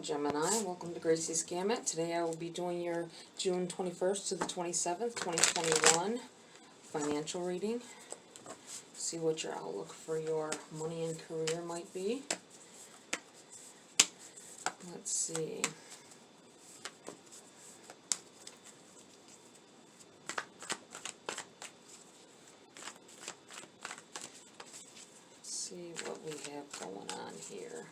Hello Gemini, welcome to GRAYCI'S Gamut. Today I will be doing your June 21st to the 27th, 2021 financial reading. See what your outlook for your money and career might be. Let's see. Let's see what we have going on here.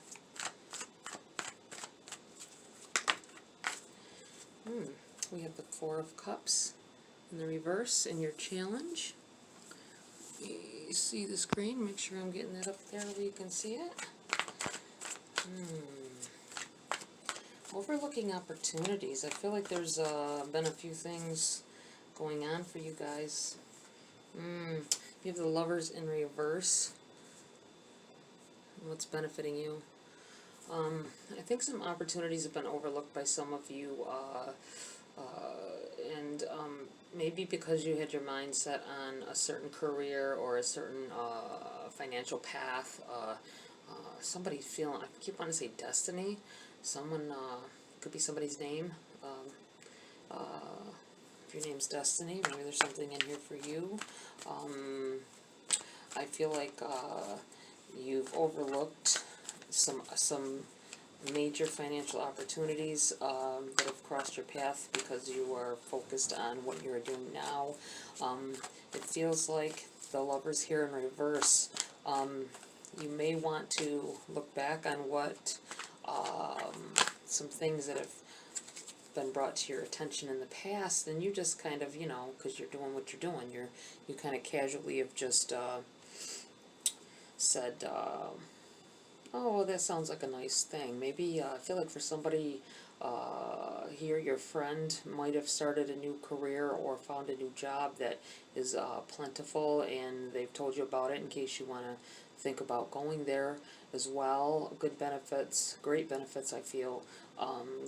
We have the Four of Cups in the reverse in your challenge. You see the screen? Make sure I'm getting that up there where you can see it. Overlooking opportunities. I feel like there's been a few things going on for you guys. You have the Lovers in reverse. What's benefiting you? I think some opportunities have been overlooked by some of you, and maybe because you had your mind set on a certain career or a certain financial path. Somebody's feeling, I keep wanting to say destiny. Someone, could be somebody's name. If your name's Destiny, maybe there's something in here for you. I feel like you've overlooked some major financial opportunities that have crossed your path because you are focused on what you're doing now. It feels like the Lovers here in reverse. You may want to look back on what some things that have been brought to your attention in the past, and you just kind of, because you're doing what you're doing, you kind of casually have just said, oh, well, that sounds like a nice thing. Maybe I feel like for somebody here, your friend might have started a new career or found a new job that is plentiful, and they've told you about it in case you want to think about going there as well. Good benefits, great benefits, I feel.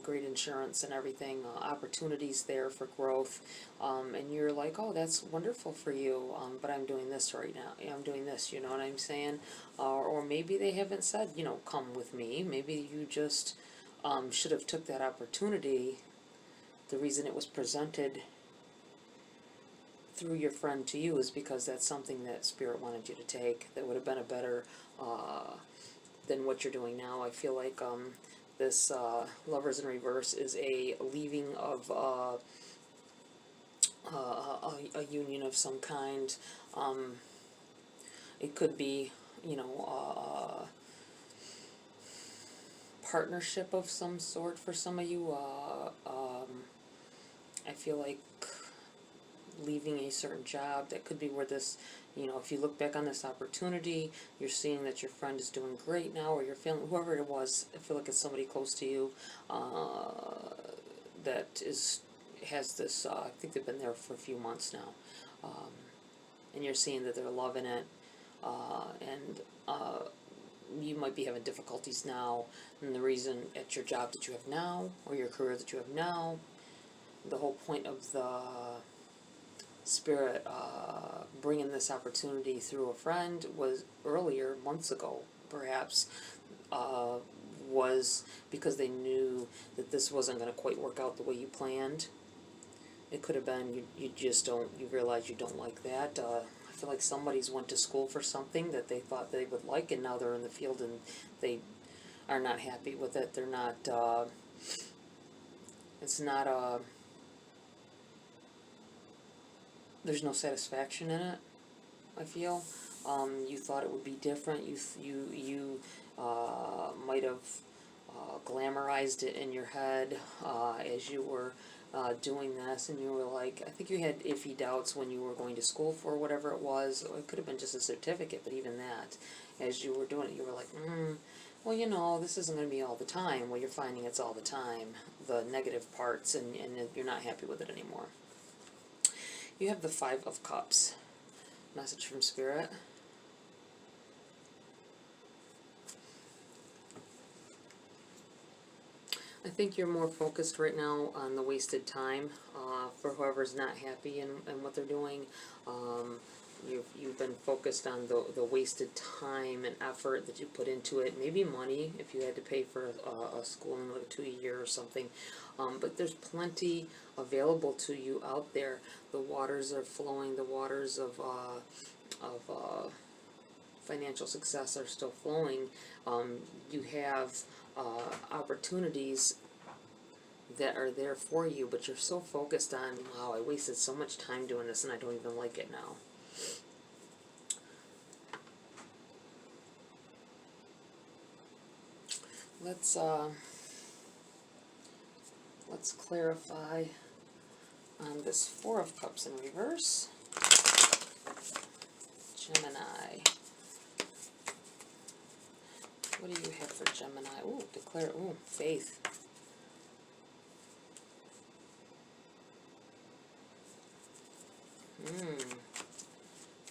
Great insurance and everything, opportunities there for growth, and you're like, oh, that's wonderful for you, but I'm doing this right now, I'm doing this, you know what I'm saying? Or maybe they haven't said, come with me. Maybe you just should have took that opportunity. The reason it was presented through your friend to you is because that's something that Spirit wanted you to take that would have been a better than what you're doing now. I feel like this Lovers in reverse is a leaving of a union of some kind. It could be, partnership of some sort for some of you. I feel like leaving a certain job, that could be where this, if you look back on this opportunity, you're seeing that your friend is doing great now, or you're feeling, whoever it was, I feel like it's somebody close to you that has this, I think they've been there for a few months now, and you're seeing that they're loving it, and you might be having difficulties now, and the reason at your job that you have now, or your career that you have now, the whole point of the Spirit bringing this opportunity through a friend was earlier, months ago perhaps, was because they knew that this wasn't going to quite work out the way you planned. It could have been you just don't, you realize you don't like that. I feel like somebody's went to school for something that they thought they would like, and now they're in the field and they are not happy with it. They're not, it's not a, there's no satisfaction in it, I feel. You thought it would be different. You might have glamorized it in your head as you were doing this, and you were like, I think you had iffy doubts when you were going to school for whatever it was. It could have been just a certificate, but even that, as you were doing it, you were like, well, this isn't going to be all the time. Well, you're finding it's all the time, the negative parts, and you're not happy with it anymore. You have the Five of Cups. Message from Spirit. I think you're more focused right now on the wasted time for whoever's not happy in what they're doing. You've been focused on the wasted time and effort that you put into it. Maybe money if you had to pay for a schooling like a 2 year or something. But there's plenty available to you out there. The waters are flowing. The waters of financial success are still flowing. You have opportunities that are there for you, but you're so focused on, wow, I wasted so much time doing this and I don't even like it now. Let's clarify on this Four of Cups in reverse. Gemini. What do you have for Gemini? Ooh, declare, ooh, faith.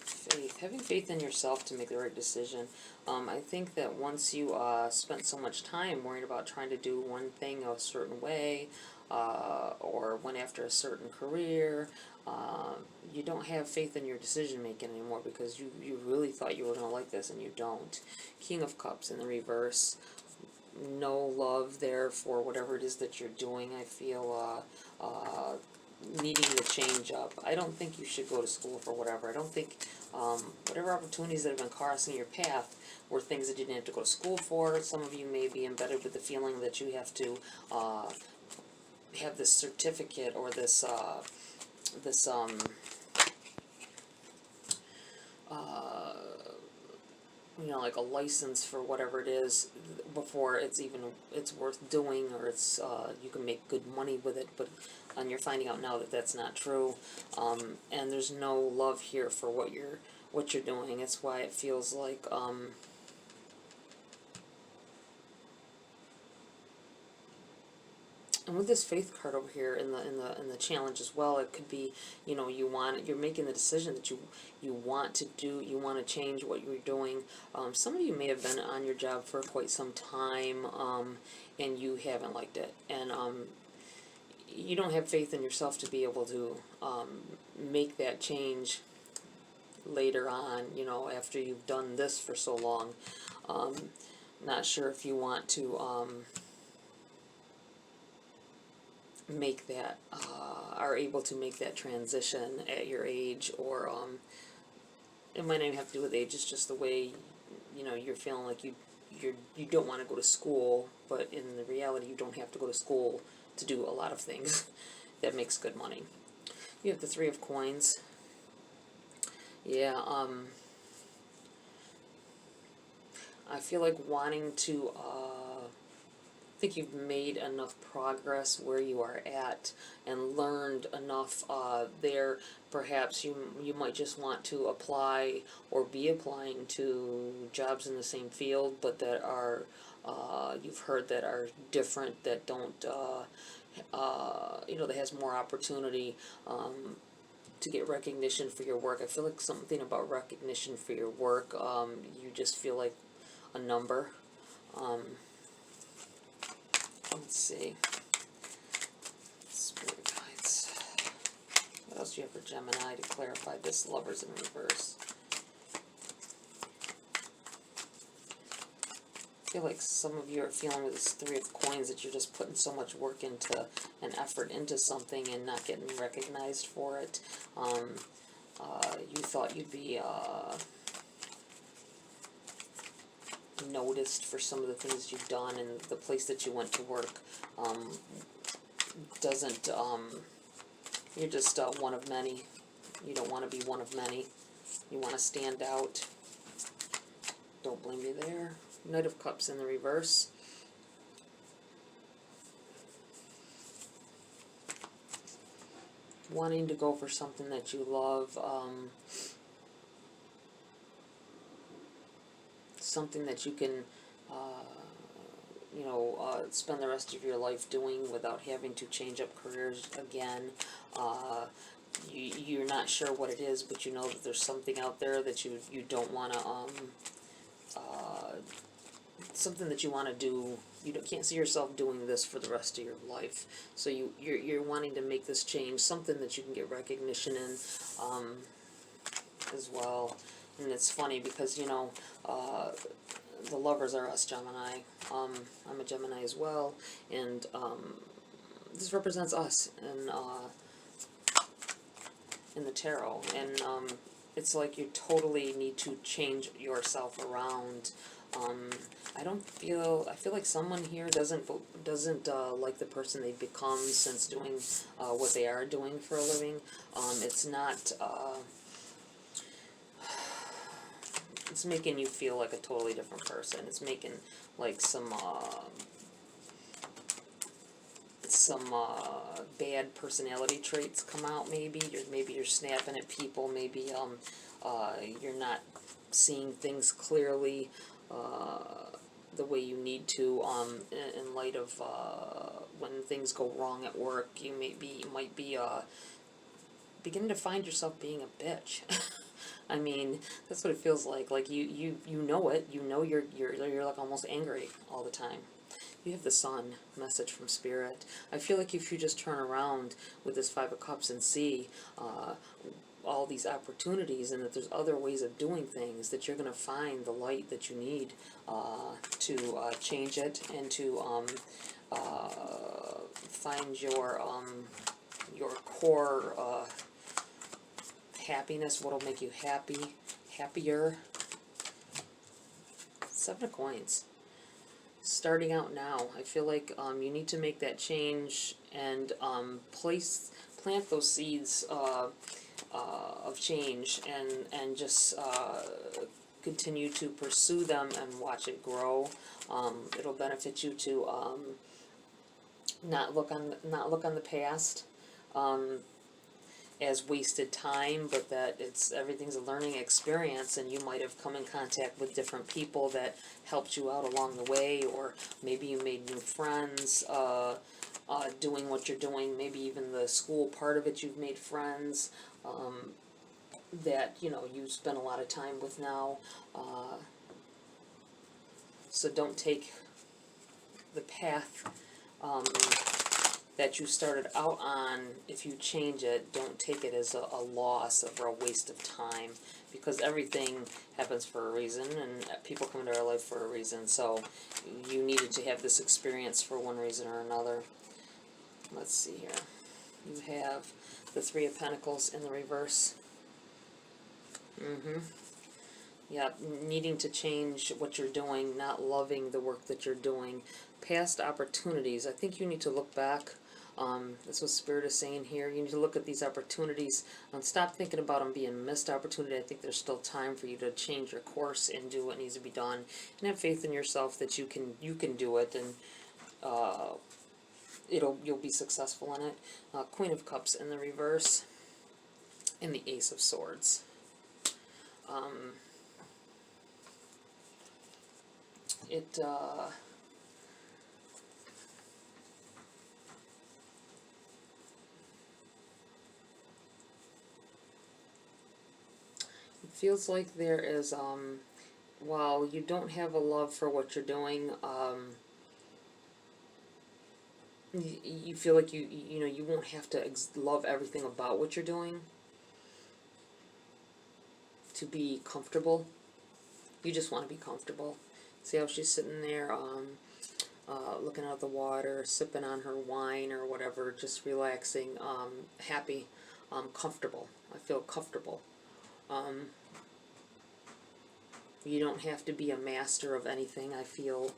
Faith. Having faith in yourself to make the right decision. I think that once you spent so much time worrying about trying to do one thing a certain way, or went after a certain career, you don't have faith in your decision making anymore because you really thought you were going to like this and you don't. King of Cups in the reverse. No love there for whatever it is that you're doing. I feel needing to change up. I don't think you should go to school for whatever. I don't think whatever opportunities that have been crossing your path were things that you didn't have to go to school for. Some of you may be embedded with the feeling that you have to have this certificate or this you know, like a license for whatever it is before it's worth doing, or it's you can make good money with it, and you're finding out now that that's not true, and there's no love here for what you're doing. It's why it feels like and with this faith card over here in the challenge as well, it could be, you know, you're making the decision that you want to do, you want to change what you're doing. Some of you may have been on your job for quite some time, and you haven't liked it, and you don't have faith in yourself to be able to make that change later on, you know, after you've done this for so long. Not sure if you want to make that, are able to make that transition at your age, or it might not even have to do with age. It's just the way, you know, you're feeling like you don't want to go to school, but in the reality you don't have to go to school to do a lot of things that makes good money. You have the Three of Coins. Yeah, I feel like wanting to I think you've made enough progress where you are at and learned enough there. Perhaps you might just want to apply or be applying to jobs in the same field, but that are you've heard that are different, that don't you know, that has more opportunity to get recognition for your work. I feel like something about recognition for your work. You just feel like a number. Let's see. Spirit guides. What else do you have for Gemini to clarify this? Lovers in reverse. I feel like some of you are feeling with this Three of Coins that you're just putting so much work into and effort into something and not getting recognized for it. You thought you'd be noticed for some of the things you've done, and the place that you went to work doesn't, you're just one of many. You don't want to be one of many. You want to stand out. Don't blame me there. Knight of Cups in the reverse. Wanting to go for something that you love, something that you can, you know, spend the rest of your life doing without having to change up careers again. You're not sure what it is, but you know that there's something out there that you don't want to, something that you want to do. You can't see yourself doing this for the rest of your life. So you're wanting to make this change, something that you can get recognition in. as well. And it's funny because, you know, the lovers are us Gemini. I'm a Gemini as well, and this represents us in the tarot, and it's like you totally need to change yourself around. I feel like someone here doesn't like the person they've become since doing what they are doing for a living. It's not. It's making you feel like a totally different person. It's making like some bad personality traits come out. Maybe you're snapping at people. Maybe you're not seeing things clearly the way you need to in light of when things go wrong at work. You might be beginning to find yourself being a bitch. I mean, that's what it feels like. Like you know it. You know you're like almost angry all the time. You have the Sun message from Spirit. I feel like if you just turn around with this Five of Cups and see all these opportunities, and that there's other ways of doing things, that you're going to find the light that you need to change it, and to find your core happiness, what'll make you happier. Seven of Coins. Starting out now, I feel like you need to make that change and plant those seeds of change, and just continue to pursue them and watch it grow. It'll benefit you to not look on the past as wasted time, but that everything's a learning experience, and you might have come in contact with different people that helped you out along the way, or maybe you made new friends doing what you're doing. Maybe even the school part of it, you've made friends that you spend a lot of time with now. So don't take the path that you started out on. If you change it, don't take it as a loss or a waste of time, because everything happens for a reason, and people come into our life for a reason. So you needed to have this experience for one reason or another. Let's see here. You have the Three of Pentacles in the reverse. Yeah, needing to change what you're doing, not loving the work that you're doing. Past opportunities. I think you need to look back. That's what Spirit is saying here. You need to look at these opportunities and stop thinking about them being missed opportunity. I think there's still time for you to change your course and do what needs to be done, and have faith in yourself that you can do it, and you'll be successful in it. Queen of Cups in the reverse, and the Ace of Swords. It feels like there is, while you don't have a love for what you're doing, you feel like you won't have to love everything about what you're doing to be comfortable. You just want to be comfortable. See how she's sitting there, looking out the water, sipping on her wine or whatever, just relaxing, happy, comfortable. I feel comfortable. You don't have to be a master of anything, I feel.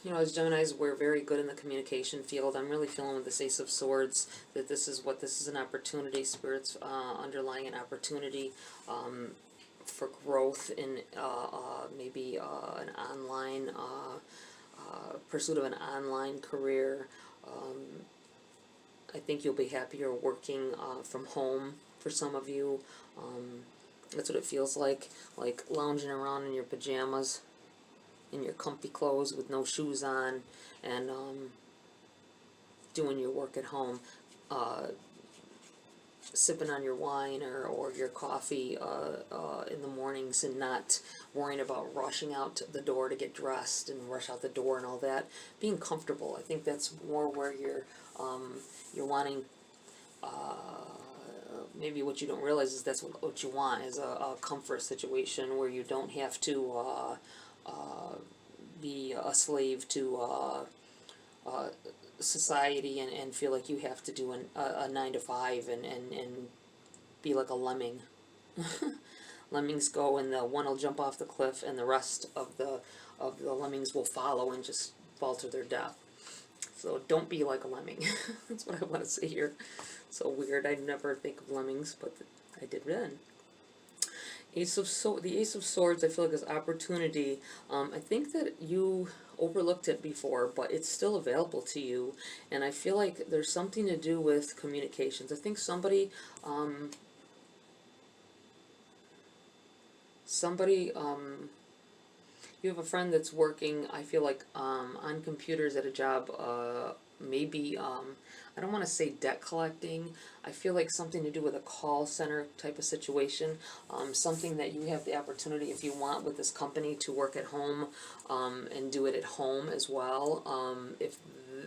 As Geminis, we're very good in the communication field. I'm really feeling with this Ace of Swords that this is an opportunity. Spirit's underlying an opportunity for growth in maybe an online pursuit of an online career. I think you'll be happier working from home for some of you. That's what it feels like lounging around in your pajamas, in your comfy clothes with no shoes on, and doing your work at home, sipping on your wine or your coffee in the mornings, and not worrying about rushing out the door to get dressed and rush out the door and all that. Being comfortable. I think that's more where you're wanting maybe what you don't realize is that's what you want, is a comfort situation where you don't have to be a slave to society and feel like you have to do a 9 to 5 and be like a lemming. Lemmings go and the one will jump off the cliff and the rest of the lemmings will follow and just fall to their death. So don't be like a lemming. That's what I want to say here. So weird. I never think of lemmings, but I did then. The Ace of Swords, I feel like is opportunity. I think that you overlooked it before, but it's still available to you. And I feel like there's something to do with communications. I think somebody, you have a friend that's working, I feel like, on computers at a job, maybe, I don't want to say debt collecting. I feel like something to do with a call center type of situation. Something that you have the opportunity, if you want, with this company to work at home, and do it at home as well.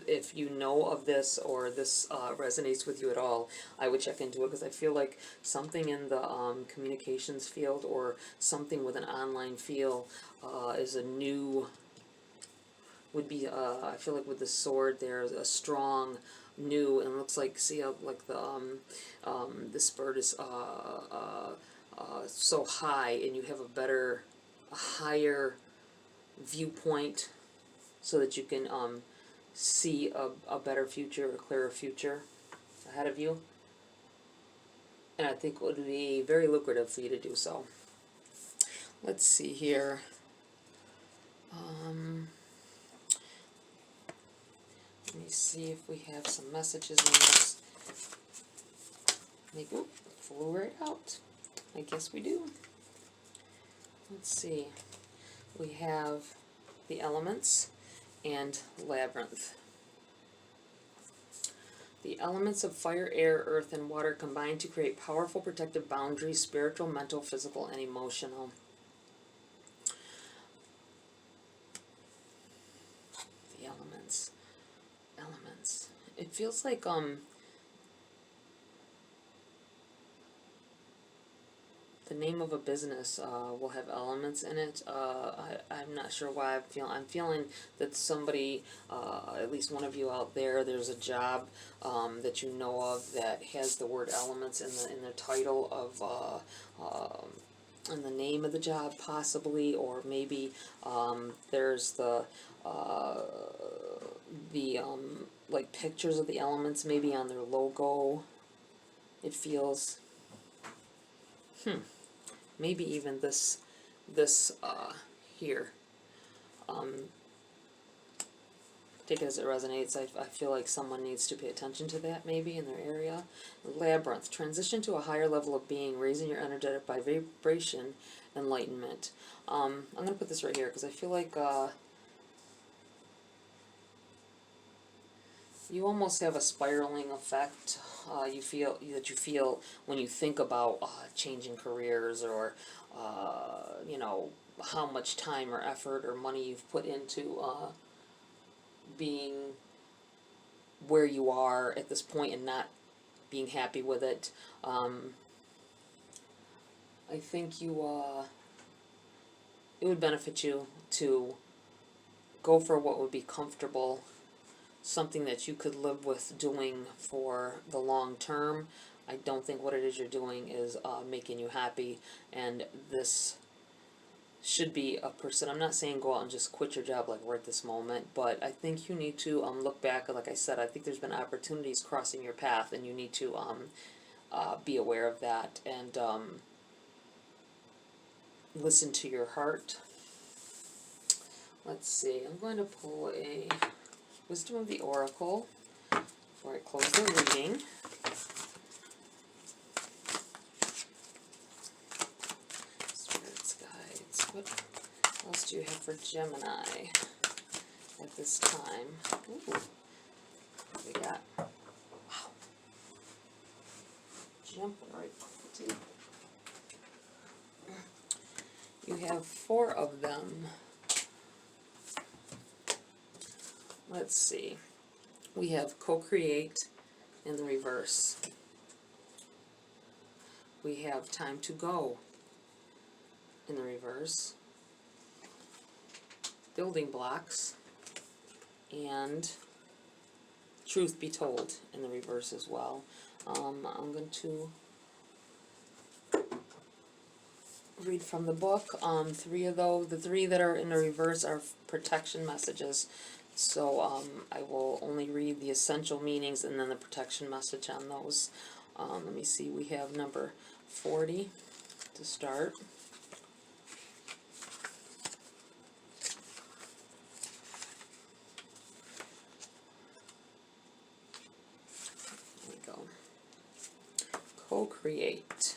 If you know of this or this resonates with you at all, I would check into it, because I feel like something in the communications field or something with an online feel is a new, would be, I feel like with the sword there's a strong new, and looks like, see how like the this bird is so high, and you have a higher viewpoint so that you can see a better future, a clearer future ahead of you. And I think it would be very lucrative for you to do so. Let's see here. Let me see if we have some messages in this. Maybe, oop, flew right out. I guess we do. Let's see. We have the elements and labyrinth. The elements of fire, air, earth, and water combine to create powerful protective boundaries, spiritual, mental, physical, and emotional. The elements. It feels like the name of a business will have elements in it. I'm not sure why I'm feeling that somebody, at least one of you out there, there's a job that you know of that has the word elements in the title of in the name of the job possibly, or maybe there's the like pictures of the elements maybe on their logo. It feels maybe even this here. Take it as it resonates. I feel like someone needs to pay attention to that maybe in their area. Labyrinth. Transition to a higher level of being, raising your energetic by vibration, enlightenment. I'm going to put this right here because I feel like you almost have a spiraling effect. You feel when you think about changing careers, or you know, how much time or effort or money you've put into being where you are at this point and not being happy with it. I think it would benefit you to go for what would be comfortable, something that you could live with doing for the long term. I don't think what it is you're doing is making you happy, and this should be a person. I'm not saying go out and just quit your job like right this moment, but I think you need to look back. Like I said, I think there's been opportunities crossing your path, and you need to be aware of that and listen to your heart. Let's see. I'm going to pull a Wisdom of the Oracle before I close the reading. Spirits, guides. What else do you have for Gemini at this time? Ooh. What we got? Wow. Jumping right deep. You have 4 of them. Let's see. We have co-create in the reverse. We have time to go in the reverse, building blocks, and truth be told in the reverse as well. I'm going to read from the book. The three that are in the reverse are protection messages. So I will only read the essential meanings and then the protection message on those. Let me see, we have number 40 to start. There we go. Co-create.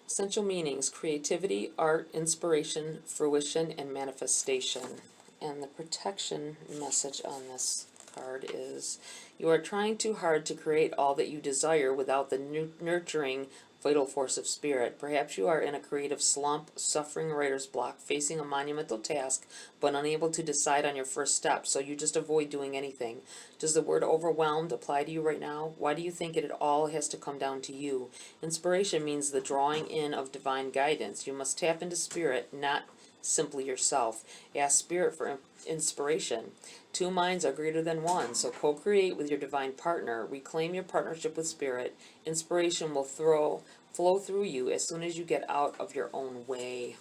Essential meanings: creativity, art, inspiration, fruition, and manifestation. And the protection message on this card is, you are trying too hard to create all that you desire without the nurturing vital force of spirit. Perhaps you are in a creative slump, suffering writer's block, facing a monumental task, but unable to decide on your first step, so you just avoid doing anything. Does the word overwhelmed apply to you right now? Why do you think it all has to come down to you? Inspiration means the drawing in of divine guidance. You must tap into spirit, not simply yourself. Ask spirit for inspiration. Two minds are greater than one, so co-create with your divine partner. Reclaim your partnership with spirit. Inspiration will flow through you as soon as you get out of your own way.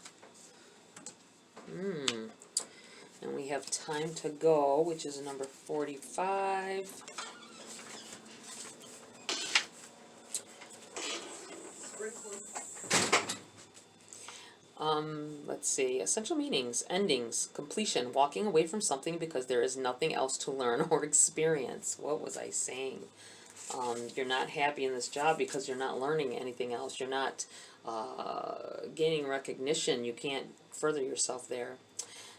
And we have time to go, which is number 45. Let's see, essential meanings: endings, completion, walking away from something because there is nothing else to learn or experience. What was I saying? You're not happy in this job because you're not learning anything else. You're not gaining recognition. You can't further yourself there.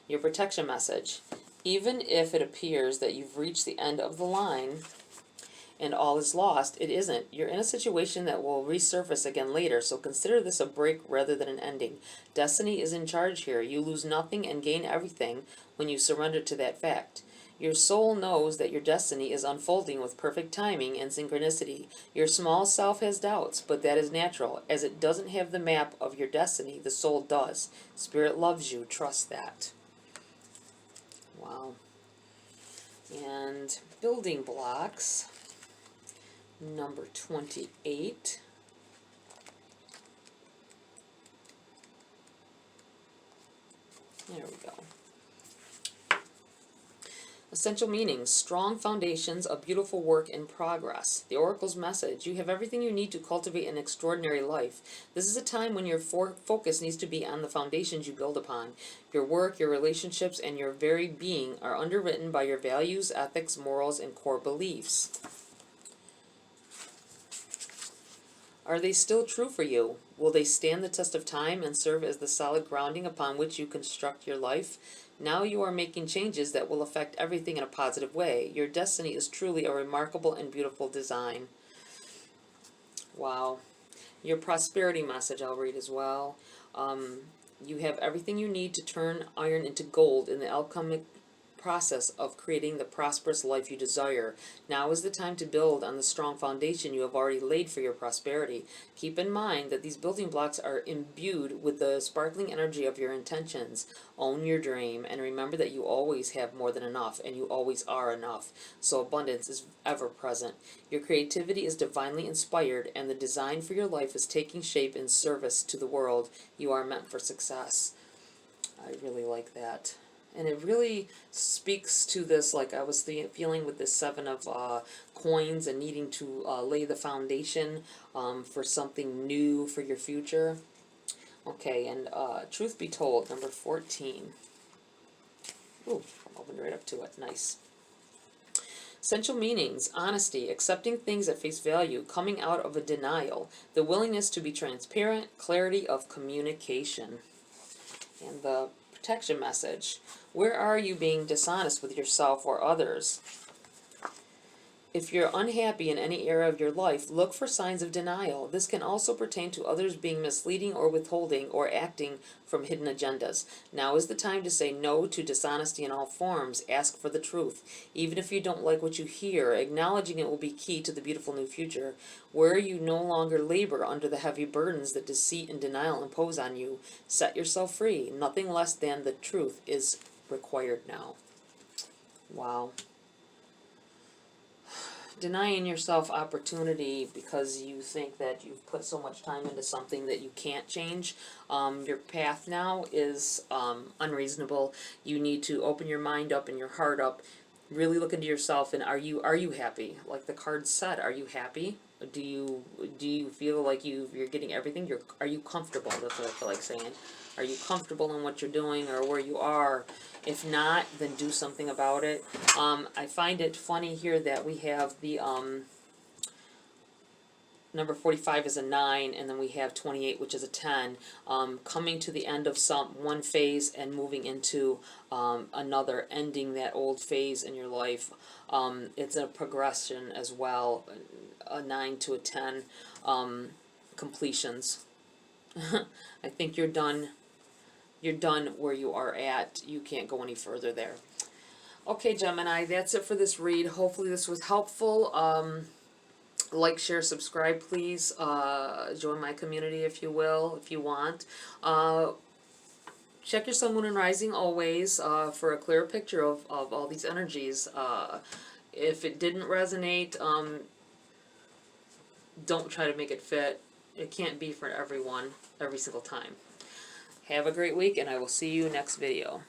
Your protection message: even if it appears that you've reached the end of the line and all is lost, it isn't. You're in a situation that will resurface again later, so consider this a break rather than an ending. Destiny is in charge here. You lose nothing and gain everything when you surrender to that fact. Your soul knows that your destiny is unfolding with perfect timing and synchronicity. Your small self has doubts, but that is natural. As it doesn't have the map of your destiny, the soul does. Spirit loves you. Trust that. Wow. And building blocks. Number 28. There we go. Essential meanings: strong foundations, a beautiful work in progress. The Oracle's message: you have everything you need to cultivate an extraordinary life. This is a time when your focus needs to be on the foundations you build upon. Your work, your relationships, and your very being are underwritten by your values, ethics, morals, and core beliefs. Are they still true for you? Will they stand the test of time and serve as the solid grounding upon which you construct your life? Now you are making changes that will affect everything in a positive way. Your destiny is truly a remarkable and beautiful design. Wow. Your prosperity message I'll read as well. You have everything you need to turn iron into gold in the alchemic process of creating the prosperous life you desire. Now is the time to build on the strong foundation you have already laid for your prosperity. Keep in mind that these building blocks are imbued with the sparkling energy of your intentions. Own your dream, and remember that you always have more than enough, and you always are enough. So abundance is ever present. Your creativity is divinely inspired, and the design for your life is taking shape in service to the world. You are meant for success. I really like that. And it really speaks to this, like I was feeling with this 7 of coins and needing to lay the foundation for something new for your future. Okay, and truth be told, number 14. Ooh, opened right up to it. Nice. Essential meanings: honesty, accepting things at face value, coming out of a denial, the willingness to be transparent, clarity of communication. And the protection message: where are you being dishonest with yourself or others? If you're unhappy in any area of your life, look for signs of denial. This can also pertain to others being misleading or withholding or acting from hidden agendas. Now is the time to say no to dishonesty in all forms. Ask for the truth. Even if you don't like what you hear, acknowledging it will be key to the beautiful new future, where you no longer labor under the heavy burdens that deceit and denial impose on you. Set yourself free. Nothing less than the truth is required now. Wow. Denying yourself opportunity because you think that you've put so much time into something that you can't change your path now is unreasonable. You need to open your mind up and your heart up, really look into yourself, and are you happy? Like the card said, are you happy? Do you feel like you're getting everything? Are you comfortable? That's what I feel like saying. Are you comfortable in what you're doing or where you are? If not, then do something about it. I find it funny here that we have the number 45 is a 9, and then we have 28, which is a 10, coming to the end of one phase and moving into another, ending that old phase in your life. It's a progression as well, a 9 to a 10, completions. I think you're done. You're done where you are at. You can't go any further there. Okay, Gemini, that's it for this read. Hopefully this was helpful. Like, share, subscribe, please. Join my community if you will, if you want. Check your sun, moon, and rising always for a clear picture of all these energies. If it didn't resonate, don't try to make it fit. It can't be for everyone every single time. Have a great week, and I will see you next video.